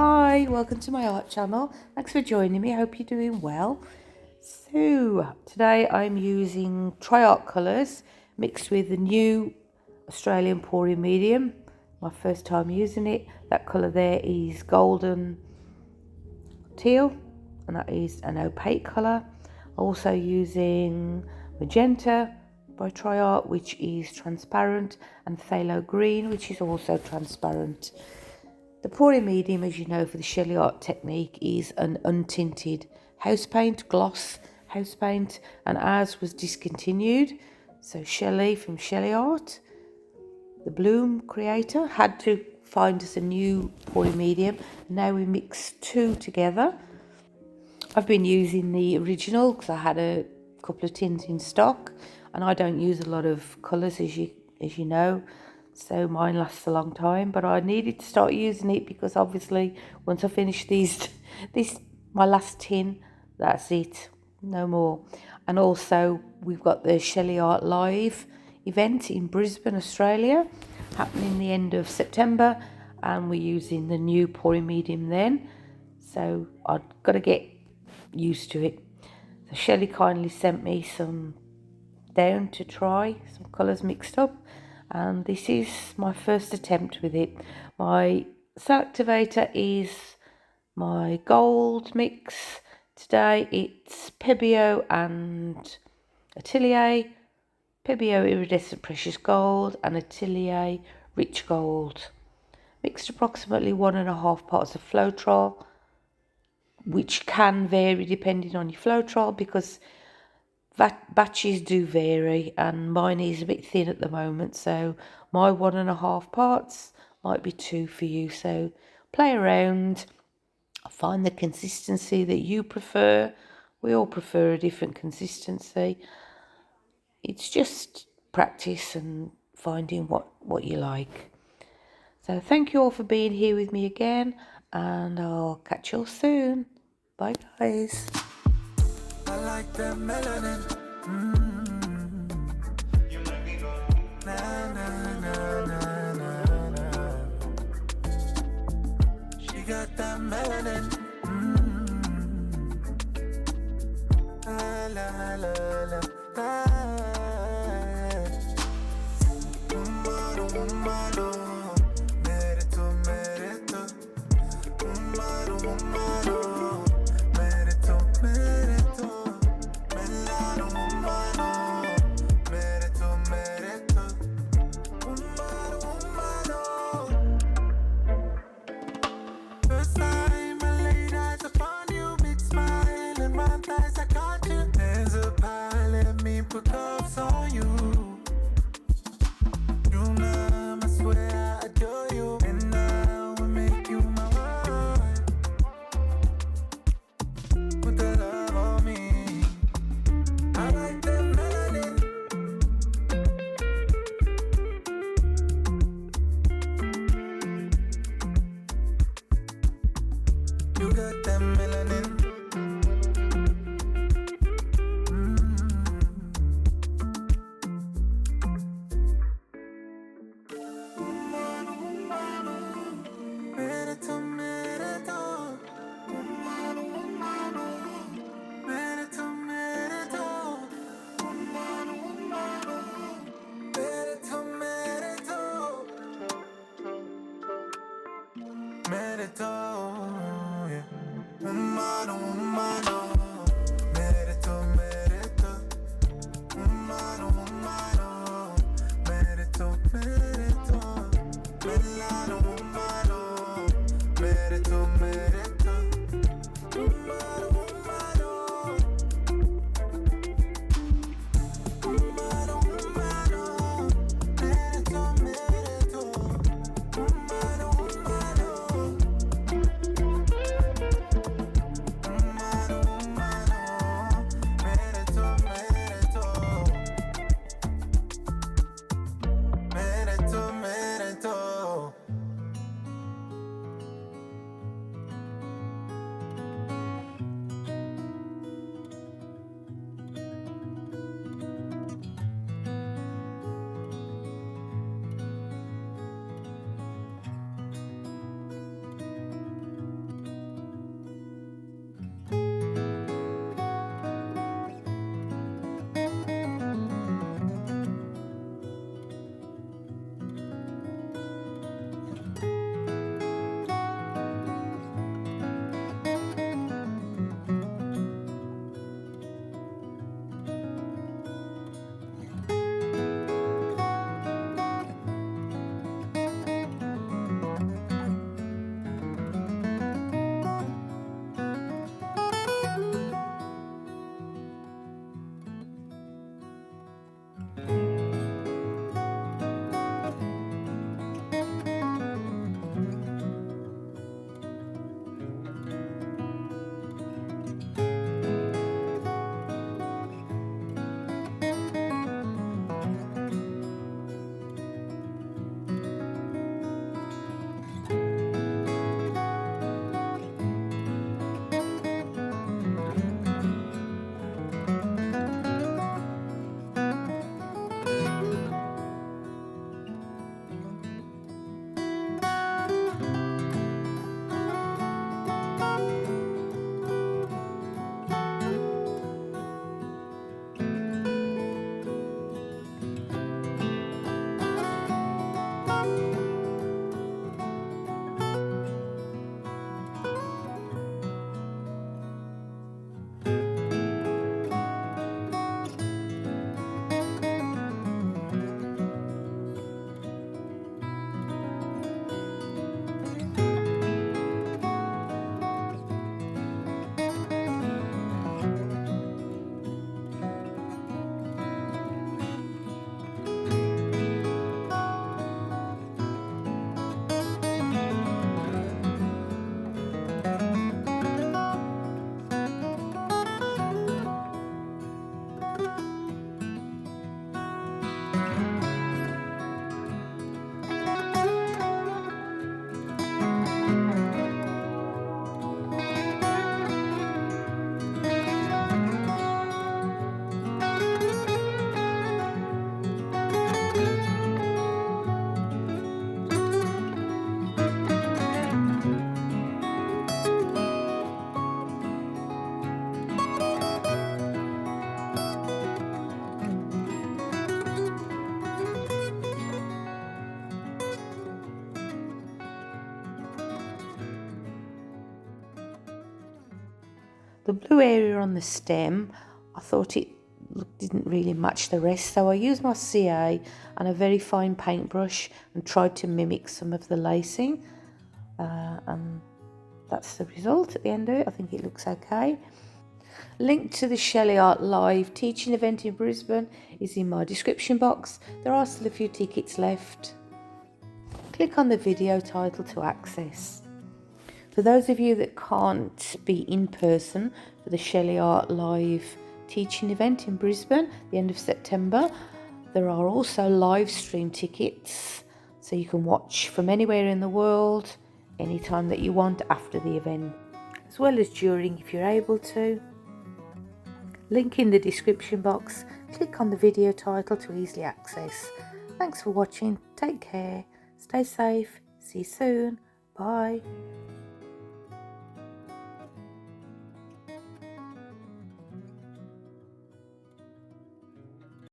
Hi, welcome to my art channel. Thanks for joining me. I hope you're doing well. So today I'm using Triart colours mixed with the new Australian pouring medium. My first time using it. That colour there is golden teal and that is an opaque colour. Also using magenta by Triart, which is transparent, and phthalo green, which is also transparent. The pouring medium, as you know, for the Shelee art technique is an untinted house paint, gloss house paint, and ours was discontinued. So Shelee from Shelee Art, the Bloom creator, had to find us a new pouring medium. Now we mix two together. I've been using the original because I had a couple of tins in stock, and I don't use a lot of colours as you know, so mine lasts a long time. But I needed to start using it because obviously once I finish my last tin, that's it, no more. And also we've got the Shelee Art Live event in Brisbane, Australia, happening the end of September, and we're using the new pouring medium then, so I've got to get used to it. So Shelee kindly sent me some down to try, some colours mixed up, and this is my first attempt with it. My cell activator is my gold mix. Today it's Pebeo and Atelier, Pebeo Iridescent Precious Gold and Atelier Rich Gold. Mixed approximately 1.5 parts of Floetrol, which can vary depending on your Floetrol because batches do vary, and mine is a bit thin at the moment, so my 1.5 parts might be 2 for you. So play around, find the consistency that you prefer. We all prefer a different consistency. It's just practice and finding what you like. So thank you all for being here with me again, and I'll catch you all soon. Bye guys. I like that melanin. You make me go na na na na na na. She got that melanin. La la la la la. Umaro, merito, merito. Umaro, merito, merito. Melano, merito, merito. Umaro. First time I laid eyes upon you, big smile and my thighs, I got you. Hands up high, let me put cuffs on you. You know, I swear I adore you, and I will make you my wife. Put the love on me. I like that melanin. You got that melanin. Merito, merito. Merito, merito. Merito, merito. Merito, yeah. Umano, umano. Merito, merito. Umano, umano. Merito, merito. Melano, umano. Merito, merito. Umano, umano. Umano, umano. Merito, merito. Umano, umano. Umano, umano. The blue area on the stem, I thought it didn't really match the rest, so I used my CA and a very fine paintbrush and tried to mimic some of the lacing, and that's the result at the end of it. I think it looks okay. Link to the Shelee Art Live teaching event in Brisbane is in my description box. There are still a few tickets left. Click on the video title to access. For those of you that can't be in person for the Shelee Art Live teaching event in Brisbane, the end of September, there are also live stream tickets, so you can watch from anywhere in the world, anytime that you want after the event, as well as during if you're able to. Link in the description box. Click on the video title to easily access. Thanks for watching. Take care. Stay safe. See you soon. Bye.